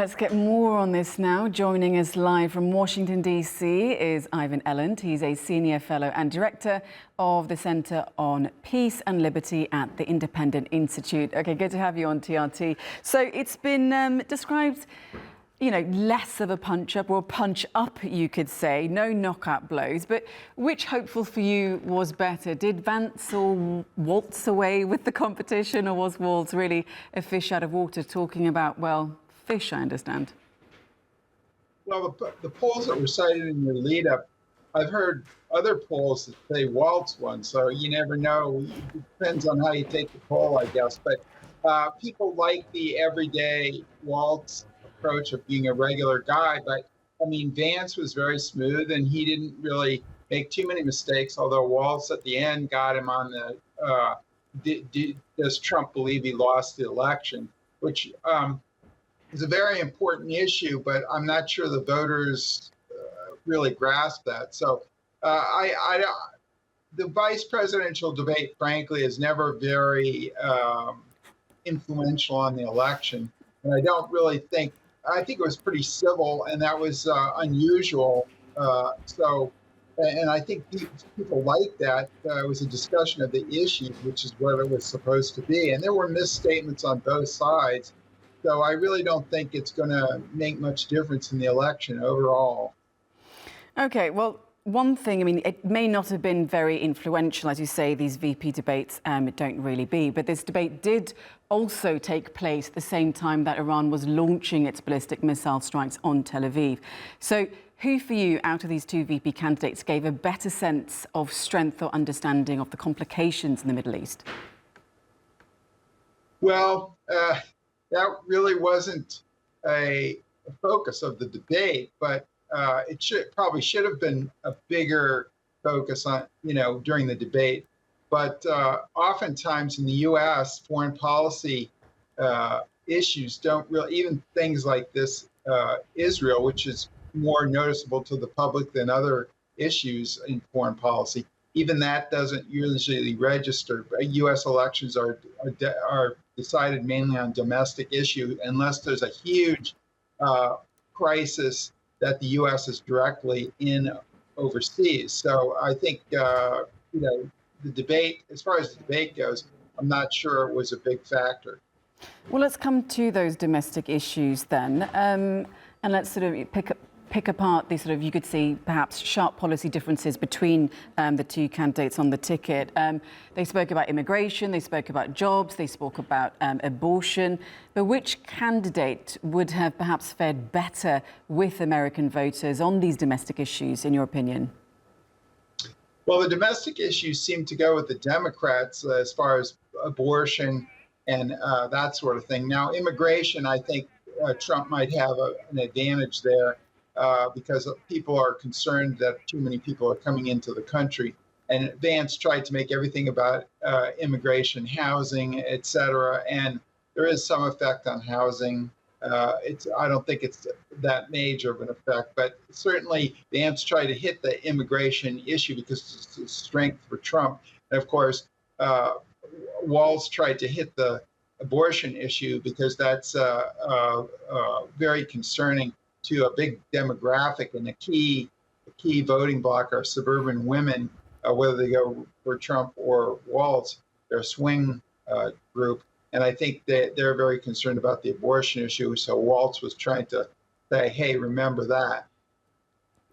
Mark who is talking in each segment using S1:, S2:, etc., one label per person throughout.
S1: Let's get more on this now. Joining us live from Washington, D.C. is Ivan Elland. He's a senior fellow and director of the Center on Peace and Liberty at the Independent Institute. Okay, good to have you on TRT. So it's been described, less of a punch-up or punch-up, you could say. No knockout blows. But which hopeful for you was better? Did Vance or waltz away with the competition, or was Walz really a fish out of water talking about, well, fish, I understand?
S2: Well, the polls that were cited in your lead-up, I've heard other polls that say Waltz won, so you never know. It depends on how you take the poll, I guess. But people like the everyday Waltz approach of being a regular guy. But, I mean, Vance was very smooth, and he didn't really make too many mistakes, although Waltz at the end got him on the does Trump believe he lost the election, which is a very important issue, but I'm not sure the voters really grasp that. So the vice presidential debate, frankly, is never very influential on the election. And I don't really think, I think it was pretty civil, and that was unusual. And I think people like that. It was a discussion of the issues, which is what it was supposed to be. And there were misstatements on both sides. So I really don't think it's going to make much difference in the election overall.
S1: Okay, well, one thing, I mean, it may not have been very influential, as you say, these VP debates don't really be, but this debate did also take place at the same time that Iran was launching its ballistic missile strikes on Tel Aviv. So who for you, out of these two VP candidates, gave a better sense of strength or understanding of the complications in the Middle East?
S2: Well, that really wasn't a focus of the debate, but it probably should have been a bigger focus on, during the debate. But oftentimes in the U.S., foreign policy issues don't really, even things like this, Israel, which is more noticeable to the public than other issues in foreign policy, even that doesn't usually register. U.S. elections are decided mainly on domestic issue, unless there's a huge crisis that the U.S. is directly in overseas. So I think, the debate, as far as the debate goes, I'm not sure it was a big factor.
S1: Well, let's come to those domestic issues then, and let's sort of pick apart these sort of, you could see perhaps sharp policy differences between the two candidates on the ticket. They spoke about immigration, they spoke about jobs, they spoke about abortion. But which candidate would have perhaps fared better with American voters on these domestic issues, in your opinion?
S2: Well, the domestic issues seem to go with the Democrats as far as abortion and that sort of thing. Now, immigration, I think Trump might have an advantage there. Because people are concerned that too many people are coming into the country. And Vance tried to make everything about immigration, housing, et cetera. And there is some effect on housing. I don't think it's that major of an effect, but certainly Vance tried to hit the immigration issue because it's a strength for Trump. And of course, Walz tried to hit the abortion issue because that's very concerning to a big demographic, and the key voting bloc are suburban women, whether they go for Trump or Walz. They're a swing group, and I think that they're very concerned about the abortion issue. So Walz was trying to say, hey, remember that.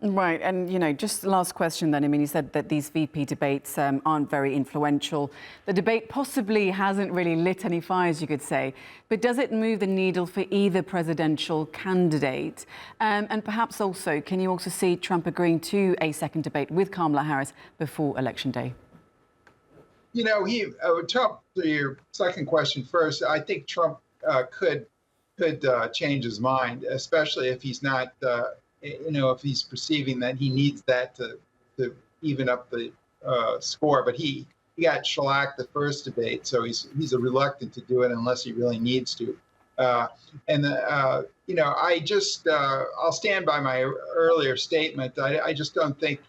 S1: Right, and just the last question then. I mean, you said that these VP debates aren't very influential. The debate possibly hasn't really lit any fires, you could say, but does it move the needle for either presidential candidate? And perhaps also, can you also see Trump agreeing to a second debate with Kamala Harris before Election Day?
S2: Trump, to your second question first, I think Trump could change his mind, especially if he's not if he's perceiving that he needs that to even up the score. But he got shellacked the first debate, so he's reluctant to do it unless he really needs to. I just I'll stand by my earlier statement. I just don't think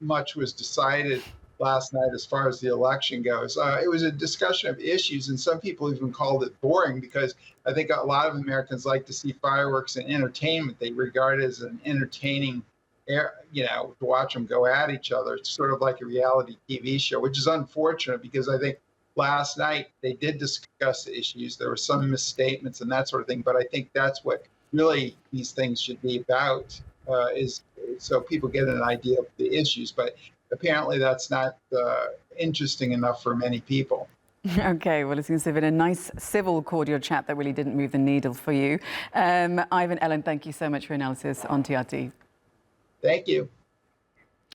S2: much was decided last night as far as the election goes. It was a discussion of issues, and some people even called it boring because I think a lot of Americans like to see fireworks and entertainment. They regard it as an entertaining, to watch them go at each other. It's sort of like a reality TV show, which is unfortunate because I think last night they did discuss the issues. There were some misstatements and that sort of thing, but I think that's what really these things should be about, is so people get an idea of the issues. But apparently that's not interesting enough for many people.
S1: Okay, well, it seems to have been a nice, civil, cordial chat that really didn't move the needle for you. Ivan, Ellen, thank you so much for your analysis on TRT.
S2: Thank you.